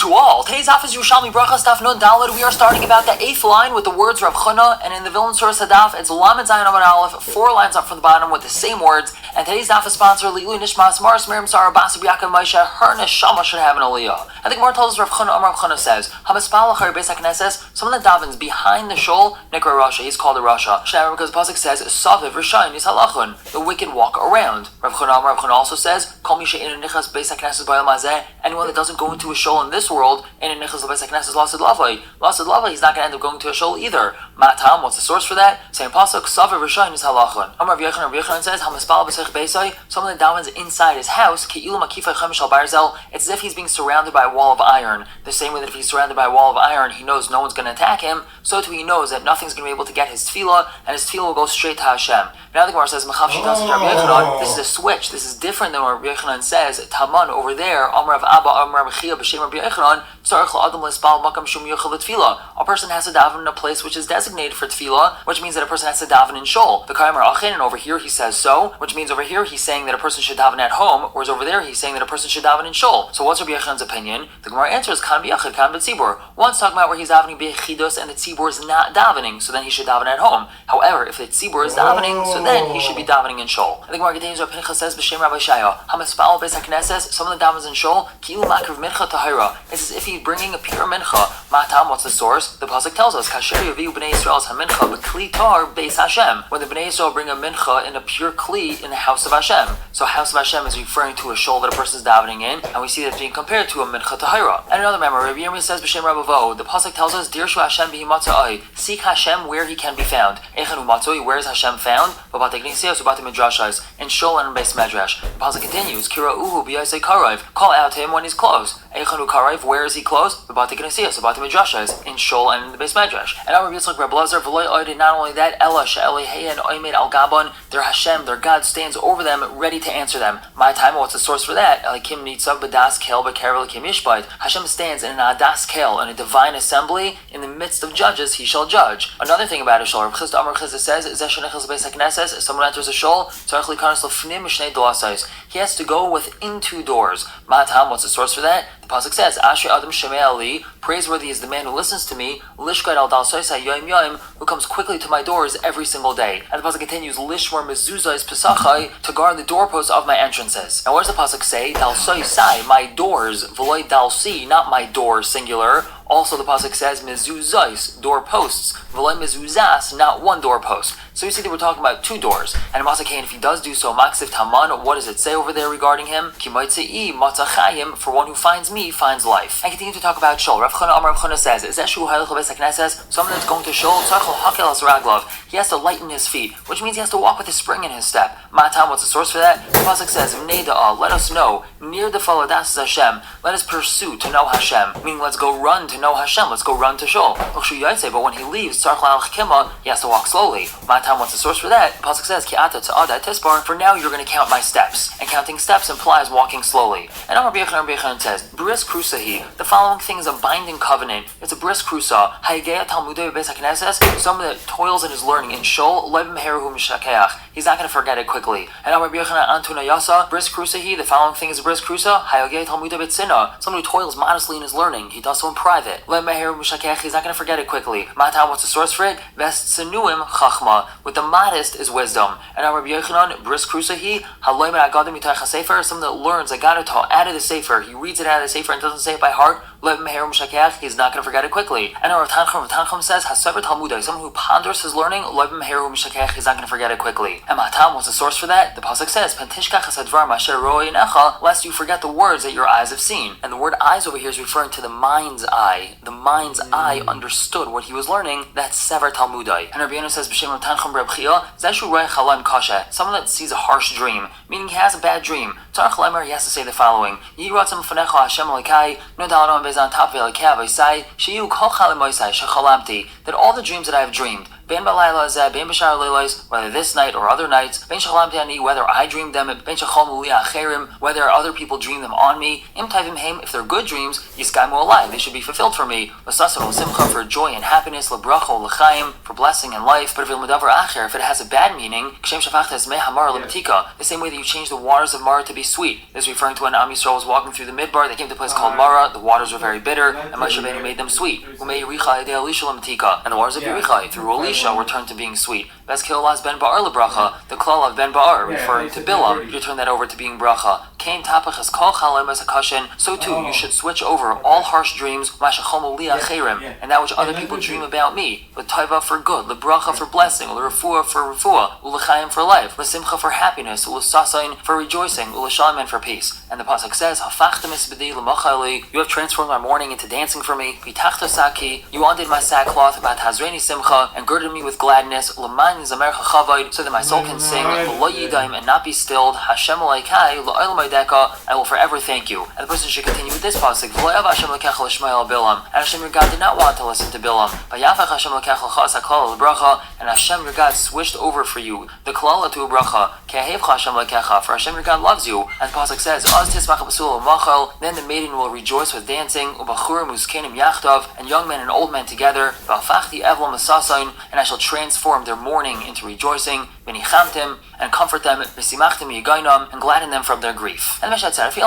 to all. Today's daf is Yerushalmi Brachot daf Nun Daled. We are starting about the 8th line with the words Rav Chana, and in the Vilna source Hadaf, it's Lamed Zayin Amud Aleph, 4 lines up from the bottom with the same words. And today's daf is sponsored Li'ului Nishmas Maris Miriam Sarah Bas Yaakov Moshe. Her neshama should have an aliyah. I think more tells us Rav Chana says Hamaspal Achar Beis HaKnesses. Someone that davens behind the shul, Nikra Rasha. He's called a Rasha. Because the pasuk says Saviv Rishayin Yis Halachun. The wicked walk around. Rav Chana also says Kol Misha Ein Nichas Beis HaKnesses B'Yom Hazeh. Anyone that doesn't go into a shul in this world, Ein Nichas Beis HaKnesses Lasid Lavai. Lasid Lavai, he's not going to end up going to a shul either. Matam, what's the source for that? Same pasuk Saviv Rishayin Yis Halachun. Amar Rav Yochanan says Hamaspal B'Sech Beisai. Someone that davens inside his house, Ke'ilu Makifa Chemish Al Barzel. It's as if he's being surrounded by a wall of iron. The same way that if he's surrounded by a wall of iron, he knows no one's going to attack him, so too he knows that nothing's going to be able to get his tefillah, and his tefillah will go straight to Hashem. Now the Gemara says, this is a switch. This is different than what Rabbi Yochanan says. Taman over there, Amar of Abba, Amar of Chia, B'Shem Rabbi Yochanan, a person has to daven in a place which is designated for tefillah, which means that a person has to daven in shul. The Kaimar Achin, and over here he says so, which means over here he's saying that a person should daven at home, whereas over there he's saying that a person should daven in shul. So what's Rabbi Yochanan's opinion? The Gemara answers, Kan b'yachid, Kan b'tzibur. One's talking about where he's davening b'yechidus and the tzibur is not davening, so then he should daven at home. However, if the tzibur is davening, so then he should be davening in shul. And the Gemara continues, Rabbi Pinchas says, B'Shem Rabbi Shaya, Hamaspal Beis HaKnesses, someone that davens in shul, Ki'u Makriv Mincha Tahira. It's as if he's bringing a pure mincha. Matam, what's the source? The pasuk tells us, Kasher Yaviu B'nei Yisrael's HaMincha B'Kli Tar Beis Hashem. When the B'nei Yisrael bring a mincha in a pure kli in the house of Hashem. So house of Hashem is referring to a shul that a person is davening in, and we see that being compared to a mincha tahira. And another member, Rabbi Yerushalmi says, B'Shem Rabbi, the pasuk tells us, Dirshu Hashem b'himatzai, seek Hashem where he can be found. Echanu matzoi, where is Hashem found? In shul and in Beis Medrash. The pasuk continues, Kira uhu b'yasei karayv, call out to him when he's close. Echanu karayv, where is he close? In shul and in the Beis Medrash. And our Rabbi Yitzchak Rabbi Lazar, not only that, Ella she'elihei and oimed al gaban, their Hashem, their God stands over them, ready to answer them. My time, what's the source for that? Elikim nitzav b'das kel b'kerev elikim yishbait. Hashem stands in an adas kel, in a divine assembly, in the midst of judges, he shall judge. Another thing about a shul, Rav Chisda Amar Chisda says, if someone enters a shul, he has to go within 2 doors. Matam, what's the source for that? The pasuk says, Asher Adam Shemei Ali, praiseworthy is the man who listens to me, Lishkait al dal soisa yoim yoim, who comes quickly to my doors every single day. And the pasuk continues, Lishmor mezuzais pesachai, to guard the doorposts of my entrances. And what does the pasuk say? Dal soisai, my doors, v'loy dal si, not my door, singular. Also, the pasuk says mezuzais, doorposts, v'loy mezuzas, not 1 doorpost. So you see that we're talking about 2 doors. And Masakain, if he does do so, maksiv taman, what does it say over there regarding him? Ki maitzei matzachayim, for one who finds me finds life. I continue to talk about shul. Rav Chana says, Zeshu hailach beis haknesses, someone that's going to shul, tzarchol hakel as raglav. He has to lighten his feet, which means he has to walk with a spring in his step. Matam, what's the source for that? The pasuk says, V'nei let us know, near the faladas Hashem, let us pursue to know Hashem. Meaning, let's go run to know Hashem, let's go run to shul. But when he leaves, tzarchol al kima, he has to walk slowly. Matam, what's the source for that? The pasuk says, Ki'ata ta'ada tisbar, for now you're going to count my steps. And counting steps implies walking slowly. And Rabbi Yochanan says, Bris krusahi, the following thing is a binding covenant. It's a bris krusa. Hayegeya talmudei beis haknesses, someone that toils in his learning in shul, lebim heruhu mishakeach. He's not going to forget it quickly. And Rabbi Yochanan antuna yasa, bris krusahi, the following thing is a bris krusa. Hayegeya talmudei betzina, someone who toils modestly in his learning. He does so in private. Lebim heruhu mishakeach, he's not going to forget it quickly. Matam, what's the source for it? Ves tzenuim chachma, with the modest is wisdom. And Rabbi Yochanan, bris krusahi, haloim agadim mitach hasefer, someone that learns agadatah out of the sefer. He reads it out of the sefer and doesn't say it by heart. He's not going to forget it quickly. And Rav Tanchum says, Hasaber Talmudai, someone who ponders his learning, he's not going to forget it quickly. And Matam, what's the source for that? The pasuk says, lest you forget the words that your eyes have seen. And the word eyes over here is referring to the mind's eye. The mind's eye understood what he was learning. That's Sever Talmudai. And Rabbi Yonah says, B'Shem Rav Tanchum Reb Chia, someone that sees a harsh dream, meaning he has a bad dream. He has to say the following: that all the dreams that I have dreamed, Ben balayla zeh, ben b'shar leilos, whether this night or other nights, ben shachalamti ani, whether I dreamed them, ben shachalmu li acherim, whether other people dream them on me, im taivim heim, if they're good dreams, yiskaimu alai, they should be fulfilled for me, l'sasan l'simcha, for joy and happiness, l'bracho l'chaim, for blessing and life, but if it has a bad meaning, the same way that you change the waters of Mara to be sweet. This is referring to when Am Yisrael was walking through the Midbar. They came to a place called Mara. The waters were very bitter, and Moshe Rabbeinu made them sweet. And the waters of Yerichai through Elisha were turned to being sweet. Ben Ba'ar lebracha, the klal of Ben Ba'ar, referring to Bilam, you turn that over to being bracha. Kain tapach es kol chalem as hakashin. So too, you should switch over all harsh dreams, and that which other people dream about me. L'taiva for good, lebracha for blessing, l'refuah for refuah, l'chaim for life, l'simcha for happiness, l'sasain for rejoicing, l'shalom for peace. And the pasuk says, "Hafachtem esbedi l'machali." You have transformed my mourning into dancing for me. V'tachta saki. You undid my sackcloth about hazreni simcha and girded me with gladness. L'man zamer chachavod, so that my soul can sing. L'lo yidaim and not be stilled. Hashem alaikai l'olam aydeka. I will forever thank you. And the person should continue with this pasuk. V'lo'av Hashem l'kecha l'shmael Bilam. And Hashem your God did not want to listen to Bilam. V'yafach Hashem l'kecha l'chas hakol l'bracha. And Hashem your God switched over for you the klala to a bracha. Ke'ehevcha Hashem l'kecha. For Hashem your God loves you. And the pasuk says, then the maiden will rejoice with dancing, and young men and old men together, and I shall transform their mourning into rejoicing, and comfort them, and gladden them from their grief. And the Meshach said, if a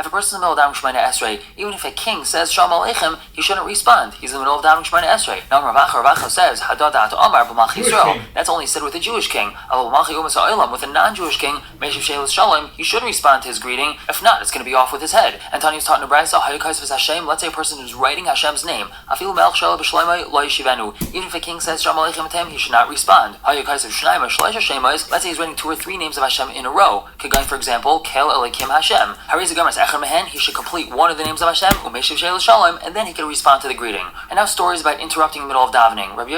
person is in the middle of Davening Shemona Esrei, even if a king says Shalom Aleichem, he shouldn't respond. He's in the middle of Davening Shemona Esrei. Now Ravacha says, that's only said with a Jewish king. With a non-Jewish king, he should respond to his greeting. If not, it's going to be off with his head. And Tanya was taught in Brachot, let's say a person who's writing Hashem's name. Even if a king says Shalom Aleichem to him, he should not respond. Let's say he's writing 2 or 3 names of Hashem in a row. For example, Kel Elikim Hashem. He should complete one of the names of Hashem, and then he can respond to the greeting. And now stories about interrupting in the middle of davening. Rabbi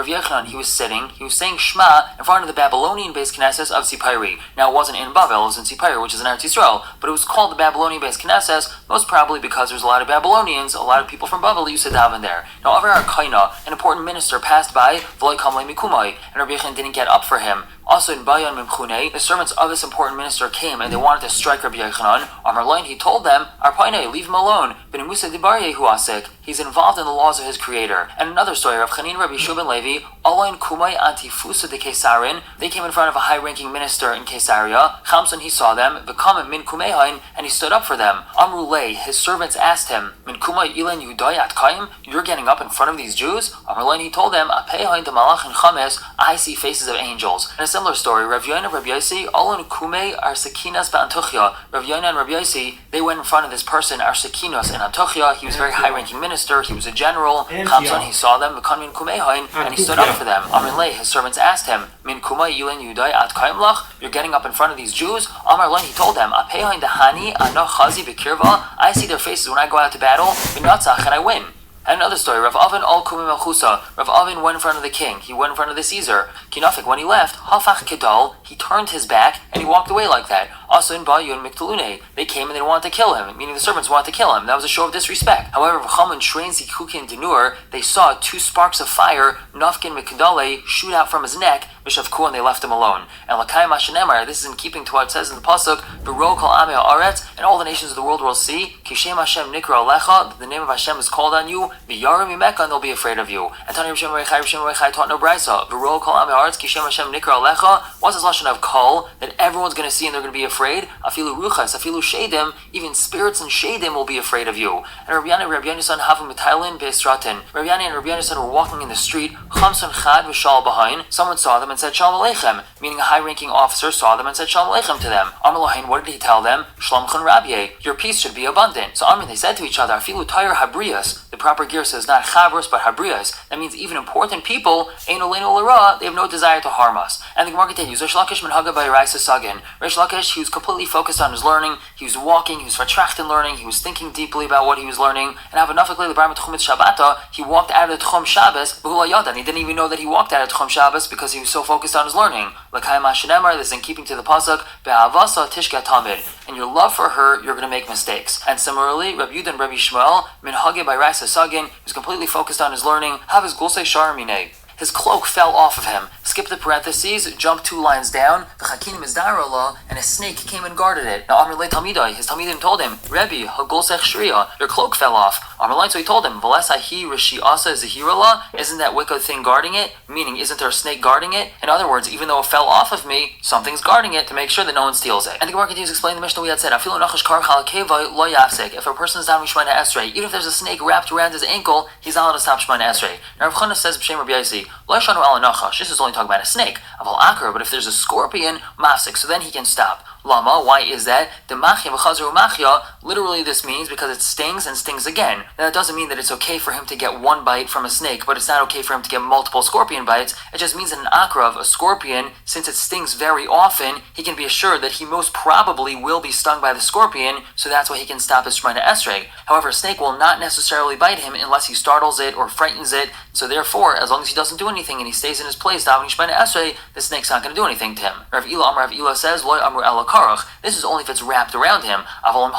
Yochanan, he was sitting, he was saying Shema in front of the Babylonian based Knesset of Tzipori. Now it wasn't in Bavel, it was in Tzipori, which is in Eretz Yisrael, but it was called the Babylonian based Knesset, most probably because there's a lot of Babylonians, a lot of people from Bavel used to daven there. Now Avar Arkaina, an important minister, passed by, and Rabbi Yochanan didn't get up for him. Also in Bayan Mimchune, the servants of this important minister came and they wanted to strike Rabbi Yochanan. Amar he told them, Arpaine, leave him alone. Ben Musa Dibarye Huasik. He's involved in the laws of his creator. And another story of Chanin Rabbi Shubin Levi, Alain Kumai Antifusa de Kesarin. They came in front of a high-ranking minister in Caesarea. Chamson, he saw them, V'kam min Kumehain, and he stood up for them. Amrulei, his servants asked him, Min Kumai Ilan Yudai at Kaim, you're getting up in front of these Jews? Amrulei, he told them, Apehain de Malach and Chames, I see faces of angels. And a similar story, Rav Yoina and Rabbi Yossi, Alain Kumei Arsakinas Ba'antuchya. Rav Yoina and Rabbi Yossi, they went in front of this person, Arsakinos in Antuchya. He was a very high-ranking minister, he was a general. Chamson, he saw them, V'kan min Kumehain, and he stood up for them. Amrulei, his servants asked him, Min Kumai Ilan Yudai at Kaim Lach, you're getting up in front of these Jews? Amar he told them, Apehain dehani ano chazi b'kirva, I see their faces when I go out to battle, v'natzach, and I win. And another story, Rav Avin al Kumim Melchusa. Rav Avin went in front of the king. He went in front of the Caesar. Kinafik, when he left, Hafach Kedal, he turned his back and he walked away like that. Also in Bayun Miktalune, they came and they wanted to kill him, meaning the servants wanted to kill him. That was a show of disrespect. However, V'chaman trains Zikukin Denur, they saw 2 sparks of fire, Nafkin Mikdale, shoot out from his neck, Mishavku, and they left him alone. And Lakayim Hashanemar, this is in keeping to what it says in the Pasuk, V'ro kol amei ha'aretz, and all the nations of the world will see, Kishem Hashem nikra alecha, the name of Hashem is called on you, V'yarim Yimeka, and they'll be afraid of you. And Tani Rishim Rechai taught no brisa, V'ro kol amei ha'aretz, Kishem Hashem nikra alecha, what's this lashon of kol, that everyone's going to see and they're going to be afraid? Afilu ruchas, afilu shedim, even spirits and shedim will be afraid of you. And Rabbi Yonasan havu mitailin be'esratin. Rabbi Yana and Rabbi Yonasan were walking in the street, Chamson chad v'shal behind. Someone saw them and said Shalom Aleichem, meaning a high-ranking officer saw them and said Shalom Aleichem to them. Amar Lohain, what did he tell them? Shlomchon Rabbi, your peace should be abundant. So Amar, they said to each other, Afilu tayr habrias. The proper gear says not chavros but habrias. That means even important people, ein oleinu l'ra, they have no desire to harm us. And the Gemara continues, Rish Lakish menhaga b'yiraisa sagin. Rish Lakish, he was completely focused on his learning. He was walking, he was vertracht in learning, he was thinking deeply about what he was learning. And Havanafik le'lebar Tchumit Shabbata, he walked out of the Tchum Shabbos, b'hula yadan. He didn't even know that he walked out of Tchum Shabbos because he was so focused on his learning. L'kayim hashenemar, this is in keeping to the pasuk, be'avasa tishka tamid. In your love for her, you're going to make mistakes. And similarly, Rabbi Yudan, Rabbi Shmuel, min hage by Rais Hasagin, was completely focused on his learning. Have his gulsei sharmine. His cloak fell off of him. Skip the parentheses, jump 2 lines down. V'chakinim izdarola, and a snake came and guarded it. Now Amr le Talmidai, his Talmidim told him, Rebbe, hagulsech shriya, your cloak fell off. Amr le, so he told him, V'lesahi rishi asa zehirala, isn't that wicked thing guarding it? Meaning, isn't there a snake guarding it? In other words, even though it fell off of me, something's guarding it to make sure that no one steals it. And the Gemara continues explaining the Mishnah we had said, Afilu nachash kar chalakeva lo yafsek. If a person is down Shemana Esrei, even if there's a snake wrapped around his ankle, he's not allowed to stop Shemana Esrei. Now Rav Chana says, B'shem Rabbi Yaisi, lo yashanu ala nachash. This is only talking about a snake. Aval akar, but if there's a scorpion, mafsik, so then he can stop. Lama, why is that? The machya v'chazru machya, literally this means because it stings and stings again. Now that doesn't mean that it's okay for him to get one bite from a snake, but it's not okay for him to get multiple scorpion bites. It just means that an akrav, a scorpion, since it stings very often, he can be assured that he most probably will be stung by the scorpion, so that's why he can stop his Shemana Esrei. However, a snake will not necessarily bite him unless he startles it or frightens it, so therefore, as long as he doesn't do anything and he stays in his place, davening Shemana Esrei, the snake's not going to do anything to him. Rav Ila says, Loy Amru Ela Karach. This is only if it's wrapped around him. But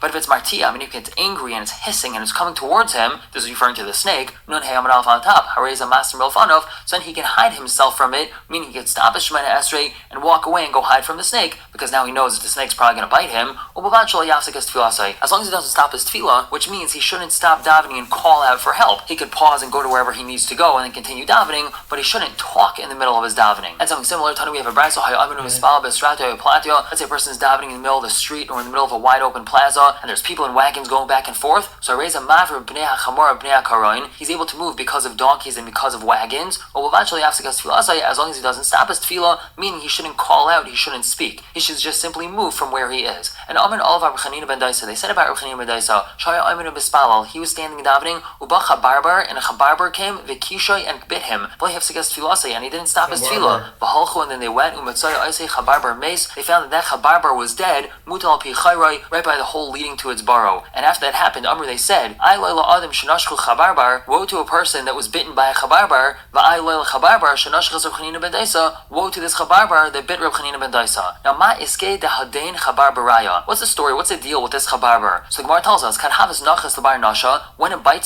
if it's martia, meaning he gets angry and it's hissing and it's coming towards him, this is referring to the snake, nun hayamad alf on top, hareza master milfanov, so then he can hide himself from it, meaning he can stop his Shemana Esrei and walk away and go hide from the snake, because now he knows that the snake's probably going to bite him. As long as he doesn't stop his tefillah, which means he shouldn't stop davening and call out for help. He could pause and go to wherever he needs to go and then continue davening, but he shouldn't talk in the middle of his davening. And something similar, Tanu, we have a brayso, let's say a person is davening in the middle of the street or in the middle of a wide open plaza, and there's people in wagons going back and forth. So I raise a mavr b'nei hachamor b'nei hakaroin. He's able to move because of donkeys and because of wagons. Or eventually as long as he doesn't stop his tefillah, meaning he shouldn't call out, he shouldn't speak. He should just simply move from where he is. And Amin all of Rabbi Chanina ben Daisa, they said about Rabbi Chanina ben Daisa, Shaya Amin b'spalal, he was standing davening, uba chabarbar, and a chabarbar came, v'kishay, and bit him. And he didn't stop his tefillah. V'halchu, and then they went, umatzaya aisei chabarbar mace. They found that chabarbar was dead, mutal pi chayrai, right by the hole leading to its burrow. And after that happened, Amr, they said, I loyla adam shenashchu chabarbar, woe to a person that was bitten by a chabarbar, va'ai loyla chabarbar shenashchu Reb Chanina ben Daisa, woe to this chabarbar that bit Reb Chanina ben Daisa. Now, ma iske de hadein chabarbaraya. What's the story? What's the deal with this chabarbar? So the Gemara tells us, kan havas nachas lebar nasha, when it bites